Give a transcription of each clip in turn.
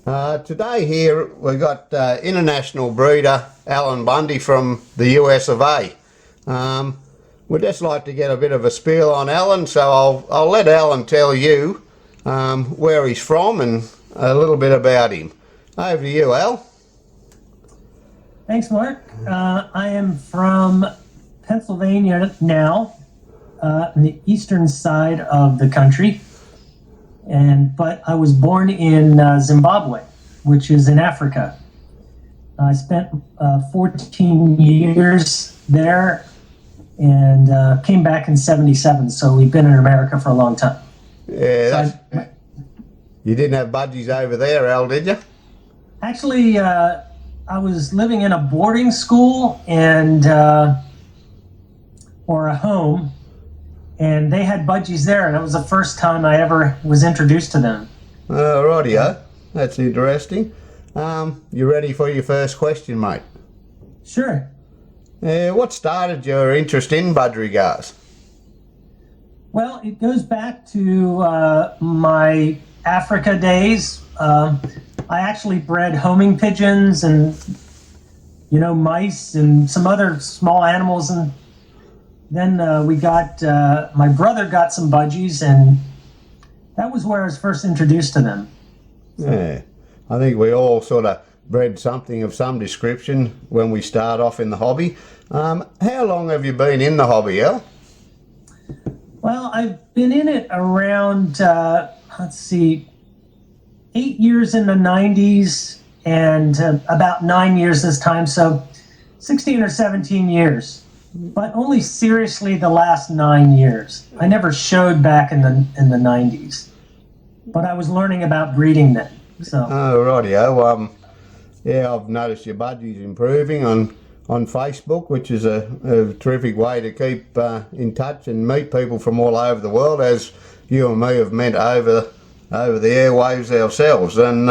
Today here we've got international breeder Alan Bundy from the US of A. We'd just like to get a bit of a spiel on Alan, so I'll let Alan tell you where he's from and a little bit about him. Over to you, Al. Thanks, Mark. I am from Pennsylvania now, on the eastern side of the country, but I was born in Zimbabwe, which is in Africa. I spent 14 years there and came back in '77, so we've been in America for a long time. Yeah, you didn't have budgies over there, Al, did you? Actually, I was living in a boarding school and or a home, and they had budgies there, and it was the first time I ever was introduced to them. Rightio, that's interesting. You ready for your first question, mate? Sure. What started your interest in budgerigars? Well, it goes back to my Africa days. I actually bred homing pigeons and, mice and some other small animals. And then my brother got some budgies, and that was where I was first introduced to them. Yeah, I think we all sort of bred something of some description when we start off in the hobby. How long have you been in the hobby, Al? Well, I've been in it around, 8 years in the 90s and about 9 years this time, so 16 or 17 years, but only seriously the last 9 years. I never showed back in the 90s, but I was learning about breeding then. So. Oh, rightio. Yeah, I've noticed your budgies improving on Facebook, which is a terrific way to keep in touch and meet people from all over the world, as you and me have met over the airwaves ourselves. And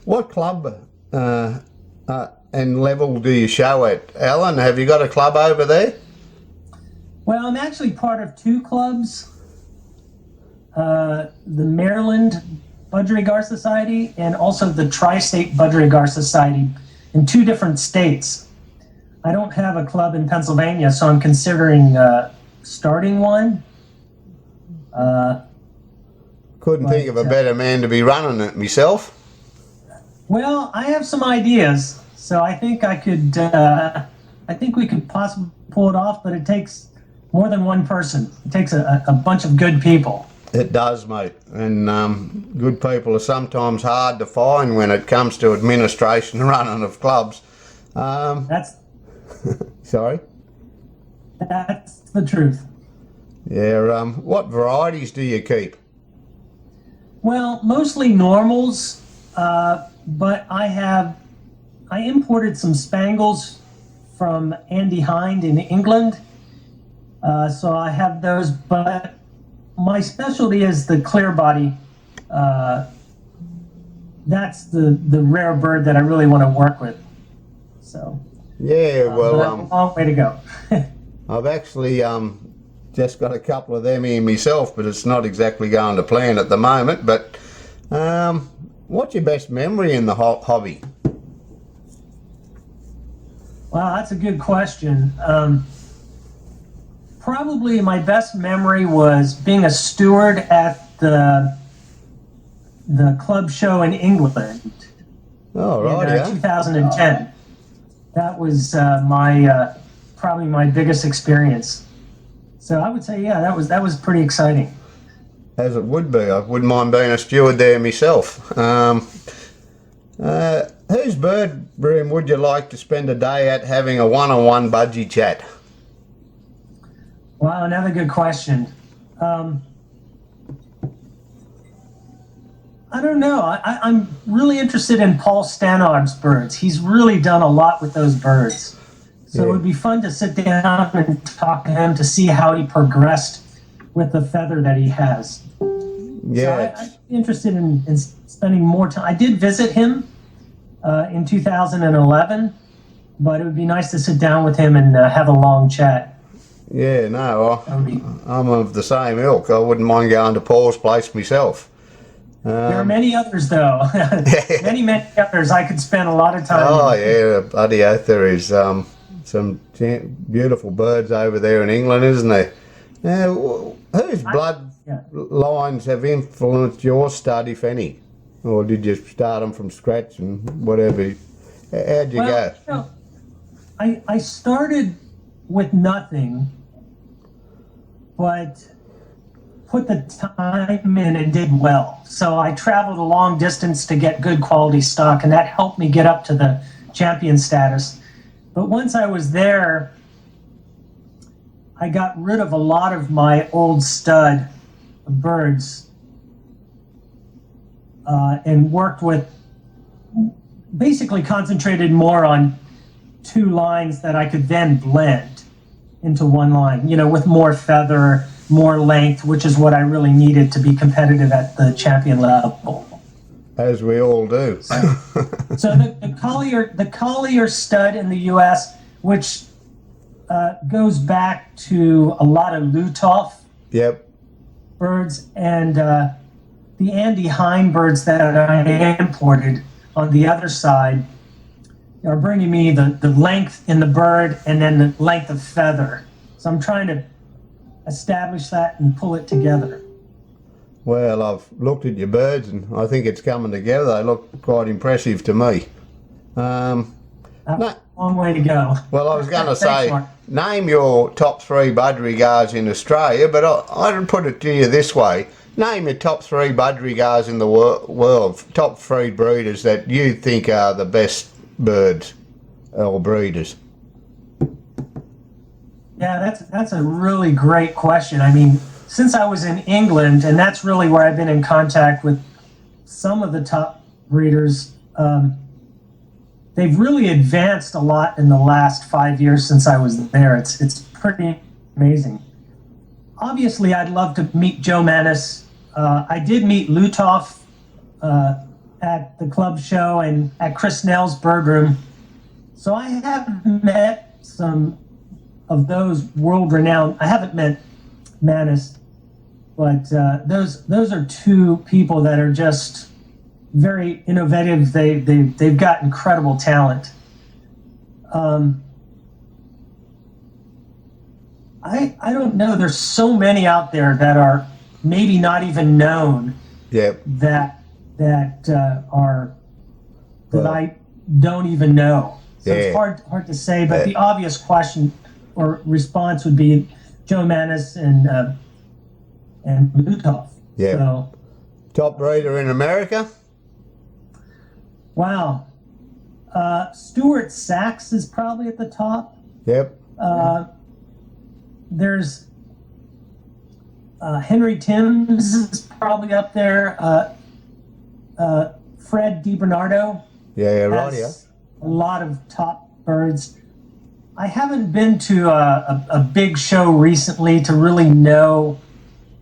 what club and level do you show at, Alan? Have you got a club over there? Well, I'm actually part of two clubs, the Maryland Budgerigar Society and also the Tri-State Budgerigar Society in two different states. I don't have a club in Pennsylvania, so I'm considering starting one. Couldn't think of a better man to be running it myself. Well, I have some ideas, so I think I could. I think we could possibly pull it off, but it takes more than one person. It takes a bunch of good people. It does, mate, and good people are sometimes hard to find when it comes to administration and running of clubs. That's sorry. That's the truth. Yeah. What varieties do you keep? Well, mostly normals, but I imported some Spangles from Andy Hind in England, so I have those, but my specialty is the clear body. That's the rare bird that I really want to work with. So yeah, well, a long way to go. I've actually just got a couple of them here myself, but it's not exactly going to plan at the moment. But what's your best memory in the hobby? Wow, that's a good question. Probably my best memory was being a steward at the club show in England. Oh, right, in 2010. That was probably my biggest experience. So I would say, yeah, that was pretty exciting. As it would be. I wouldn't mind being a steward there myself. Whose bird room would you like to spend a day at having a one-on-one budgie chat? Wow, another good question. I don't know. I'm really interested in Paul Stannard's birds. He's really done a lot with those birds. So It would be fun to sit down and talk to him to see how he progressed with the feather that he has. Yeah. So I'm interested in spending more time. I did visit him in 2011, but it would be nice to sit down with him and have a long chat. Yeah, no, I'm of the same ilk. I wouldn't mind going to Paul's place myself. There are many others, though. Many others I could spend a lot of time Oh in. yeah, bloody oath, there is some beautiful birds over there in England, isn't there? Now, whose Yeah. bloodlines have influenced your stud, if any? Or did you start them from scratch and whatever? How'd you go? You know, I started with nothing, but put the time in and did well. So I traveled a long distance to get good quality stock, and that helped me get up to the champion status. But once I was there, I got rid of a lot of my old stud birds and worked with, basically concentrated more on two lines that I could then blend into one line, you know, with more feather, more length, which is what I really needed to be competitive at the champion level. As we all do. So the Collier stud in the U.S., which goes back to a lot of Lutoff Yep. birds, and the Andy Hine birds that I imported on the other side are bringing me the length in the bird and then the length of feather. So I'm trying to establish that and pull it together. Well, I've looked at your birds and I think it's coming together. They look quite impressive to me. No, Long way to go. well, I was going to Thanks, say, Mark. name your top 3 budgerigars in Australia, but I'd put it to you this way. Name your top 3 budgerigars in the world, top 3 breeders that you think are the best birds or breeders. Yeah, that's a really great question. I mean, since I was in England, and that's really where I've been in contact with some of the top breeders, they've really advanced a lot in the last 5 years since I was there. It's pretty amazing. Obviously, I'd love to meet Joe Maness. I did meet Lutoff at the club show and at Chris Snell's bird room. So I have met some of those world-renowned. I haven't met Maness, but those are two people that are just very innovative. They've got incredible talent. I don't know. There's so many out there that are maybe not even known. Yep. That are that Well, I don't even know. So Yeah. it's hard to say. But Yeah. the obvious question or response would be Joe Maness and Lutoff. Yeah. So Top breeder in America? wow. Stuart Sachs is probably at the top. Yep. There's Henry Timms is probably up there. Fred DiBernardo Yeah, right, yeah. has a lot of top birds. I haven't been to a big show recently to really know,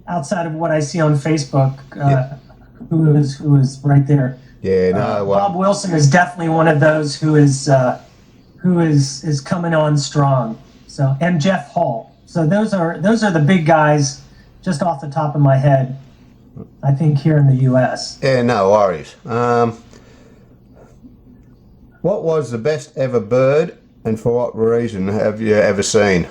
outside of what I see on Facebook, who is right there. Yeah, no, Bob Wilson is definitely one of those who is coming on strong. So, and Jeff Hall. So those are the big guys, just off the top of my head, I think, here in the U.S. yeah, no worries. What was the best ever bird and for what reason have you ever seen?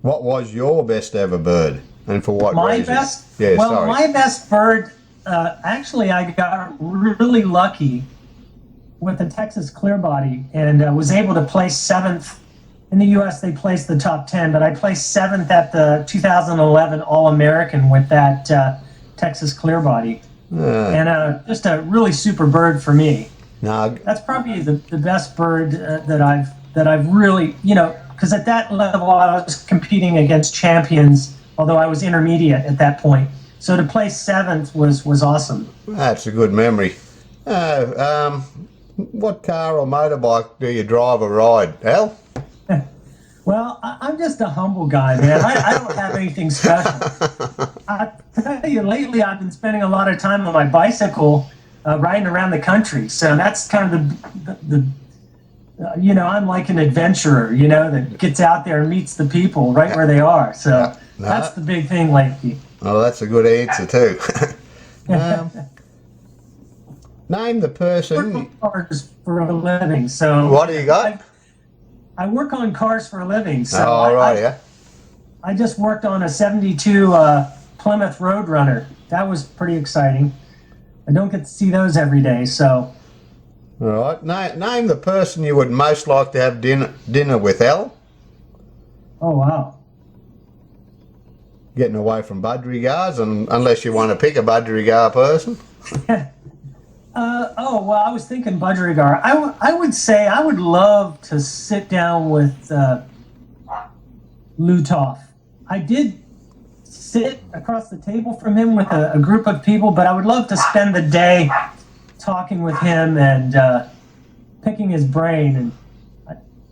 What was your best ever bird and for what My reason? best? Yeah, Well, sorry. my best bird, actually, I got really lucky with the Texas Clearbody and was able to place 7th. In the U.S., they placed the top 10, but I placed 7th at the 2011 All-American with that Texas Clearbody. And just a really super bird for me. No, That's probably the best bird that I've really, you know, because at that level I was competing against champions, although I was intermediate at that point. So to place 7th was awesome. that's a good memory. What car or motorbike do you drive or ride, Al? Well, I'm just a humble guy, man. I don't have anything special. I tell you, lately I've been spending a lot of time on my bicycle, riding around the country. So that's kind of the you know, I'm like an adventurer, you know, that gets out there and meets the people right where they are. So that's the big thing lately. Oh, that's a good answer too. um, name the I work person. on cars for a living, so What do you got? I work on cars for a living. So Oh, right, yeah. I just worked on a '72 Plymouth Roadrunner. That was pretty exciting. I don't get to see those every day, so All right. Name the person you would most like to have dinner with, Al. oh wow. Getting away from budgerigars, and unless you want to pick a budgerigar person. Oh well, I was thinking Budgerigar. I would say I would love to sit down with Lutoff. I did sit across the table from him with a group of people, but I would love to spend the day talking with him and picking his brain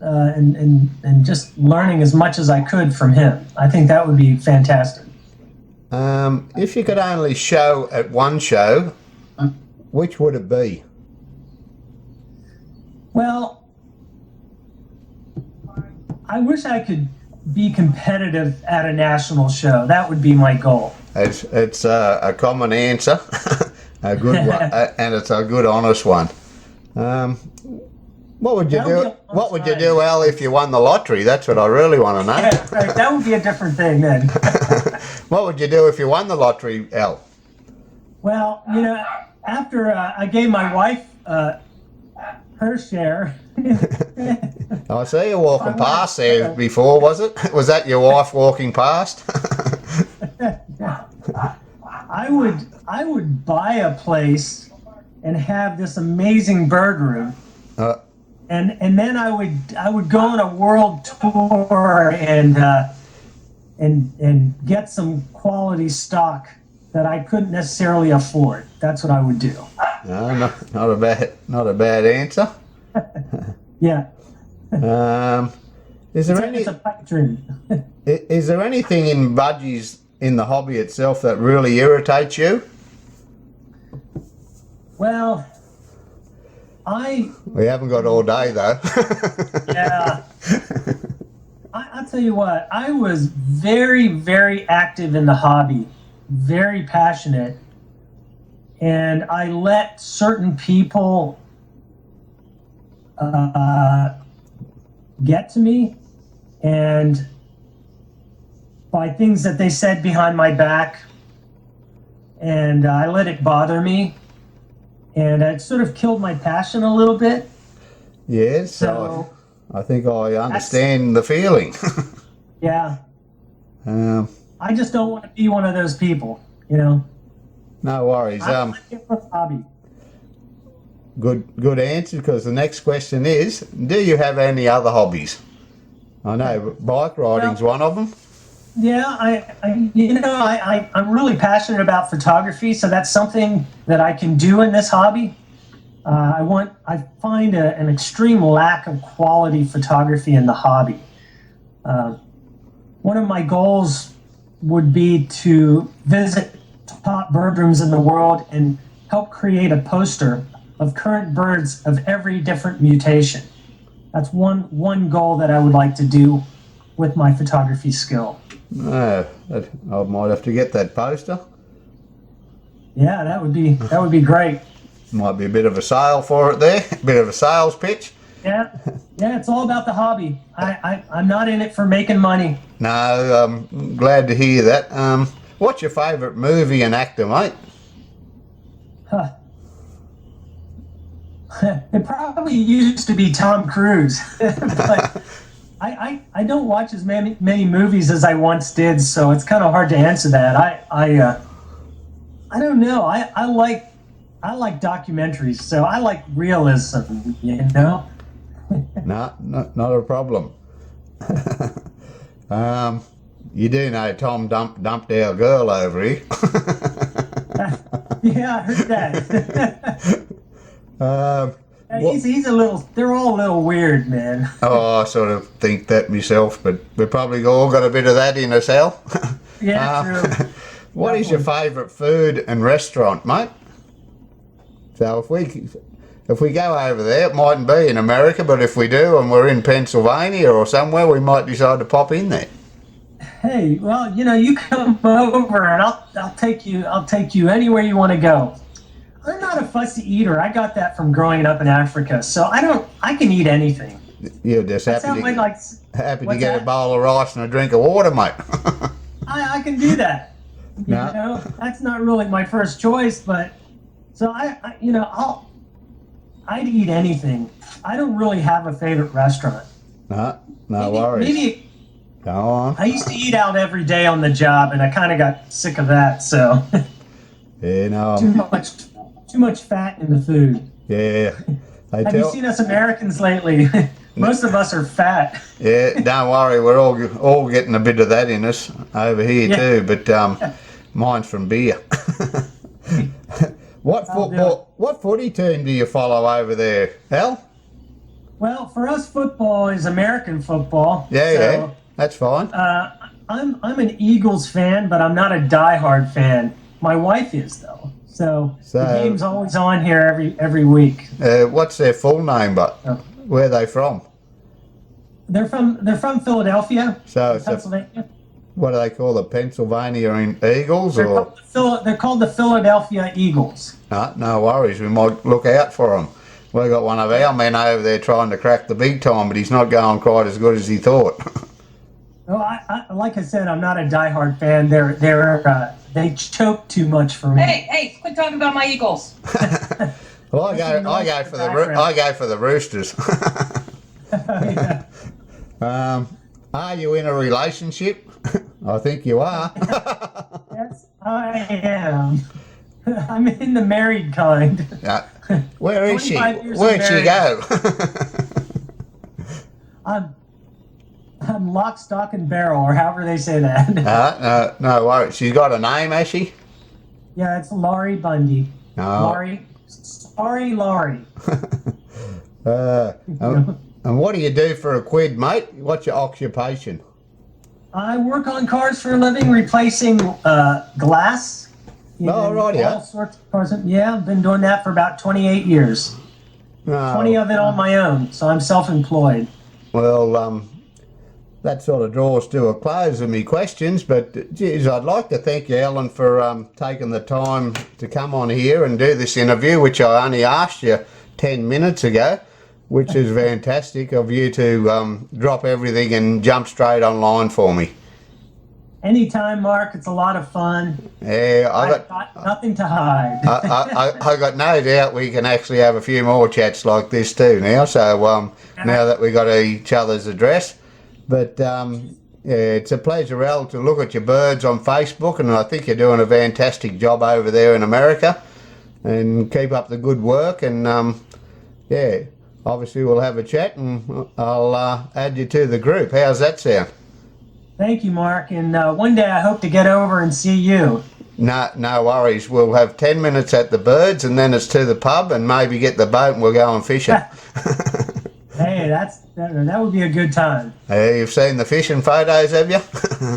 and just learning as much as I could from him. I think that would be fantastic. If you could only show at one show, which would it be? Well, I wish I could be competitive at a national show. That would be my goal. It's a common answer, a good one, and it's a good honest one. What would you That would do? be a long What would you time. do, Al, if you won the lottery? That's what I really want to know. Yeah, right, that would be a different thing then. What would you do if you won the lottery, Al? Well, after I gave my wife her share, I see you walking I would- past there before, was it? Was that your wife walking past? I would buy a place and have this amazing bird room. Uh, And then I would go on a world tour and get some quality stock that I couldn't necessarily afford. That's what I would do. no, not a bad answer. Yeah, Is there any it's a pipe dream. is there anything in budgies in the hobby itself that really irritates you? Well, We haven't got all day though. yeah. I'll tell you what, I was very, very active in the hobby, very passionate, and I let certain people get to me, and by things that they said behind my back, and I let it bother me, and it sort of killed my passion a little bit. Yes, So, I think I understand the feeling. yeah. um, I just don't want to be one of those people, you know. no worries. I like it for hobby. Good answer, because the next question is, do you have any other hobbies? I know bike riding's one of them. Yeah, I'm really passionate about photography, so that's something that I can do in this hobby. I find an extreme lack of quality photography in the hobby. One of my goals would be to visit top bird rooms in the world and help create a poster of current birds of every different mutation. That's one goal that I would like to do with my photography skill. I might have to get that poster. Yeah, that would be great. Might be a bit of a sale for it there, a bit of a sales pitch. Yeah, it's all about the hobby. I'm not in it for making money. No, I'm glad to hear that. What's your favourite movie and actor, mate? Huh. It probably used to be Tom Cruise, but I don't watch as many movies as I once did, so it's kind of hard to answer that. I don't know. I like documentaries, so I like realism. You know. No, not a problem. You do know Tom dumped our girl over here. Yeah, I heard that. He's a little. They're all a little weird, man. Oh, I sort of think that myself, but we've probably all got a bit of that in us, Al. Yeah, true. What is your favourite food and restaurant, mate? So if we go over there, it mightn't be in America, but if we do and we're in Pennsylvania or somewhere, we might decide to pop in there. Hey, well, you come over and I'll take you anywhere you want to go. I'm not a fussy eater. I got that from growing up in Africa. So I can eat anything. You're just That's how happy I to, like. happy to What's get a that? bowl of rice and a drink of water, mate. I can do that. No. That's not really my first choice, but so I'd eat anything. I don't really have a favorite restaurant. No, no worries. Maybe Go on. I used to eat out every day on the job, and I kind of got sick of that. So Yeah, no, too much fat in the food. yeah. They Have you tell, seen us Americans lately? Most of us are fat. yeah, don't worry, we're all getting a bit of that in us over here Yeah. too, but mine's from beer. What footy team do you follow over there, Al? Well, for us, football is American football. Yeah, so, yeah, that's fine. I'm an Eagles fan, but I'm not a diehard fan. My wife is though. So the So- game's always on here every week. What's their full name, but Oh. where are they from? They're from Philadelphia, So it's Pennsylvania. what do they call the Pennsylvania Eagles? They're Or they're called the Philadelphia Eagles. no worries, we might look out for them. We got one of our men over there trying to crack the big time, but he's not going quite as good as he thought. Well, I like I said, I'm not a diehard fan. They choke too much for me. Hey, quit talking about my Eagles. Well, I go for the Roosters. Yeah. Are you in a relationship? I think you are. Yes, I am. I'm in the married kind. Where is she? 25 years of Where'd she go? I'm lock, stock, and barrel, or however they say that. No worries. She's got a name, has she? Yeah, it's Laurie Bundy. No. Laurie. Sorry, Laurie. And what do you do for a quid, mate? What's your occupation? I work on cars for a living, replacing glass. Oh, in right, yeah. all sorts of cars. Yeah, I've been doing that for about 28 years. 20 of it on my own, so I'm self-employed. Well, that sort of draws to a close of me questions, but geez, I'd like to thank you, Ellen, for taking the time to come on here and do this interview, which I only asked you 10 minutes ago, which is fantastic of you to drop everything and jump straight online for me. Anytime, Mark. It's a lot of fun. Yeah, I've got nothing to hide. I got no doubt we can actually have a few more chats like this too now. So now that we got each other's address, but yeah, it's a pleasure, Al, to look at your birds on Facebook, and I think you're doing a fantastic job over there in America. And keep up the good work. And yeah, obviously we'll have a chat, and I'll add you to the group. How's that sound? Thank you, Mark. And one day I hope to get over and see you. No worries. We'll have 10 minutes at the birds, and then it's to the pub, and maybe get the boat and we'll go and fishing. Hey, that would be a good time. You've seen the fishing photos, have you?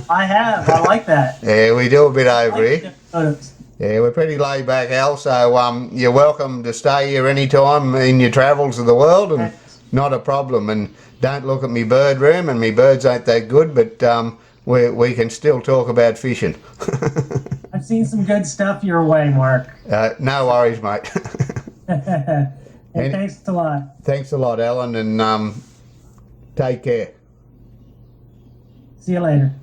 I have. I like that. Yeah, we do a bit over I like here. the photos. Yeah, we're pretty laid back, Al, so you're welcome to stay here anytime in your travels of the world, and not a problem. And don't look at me bird room, and me birds ain't that good, but we can still talk about fishing. I've seen some good stuff your way, Mark. No worries, mate. Hey, thanks a lot. Thanks a lot, Alan, and take care. See you later.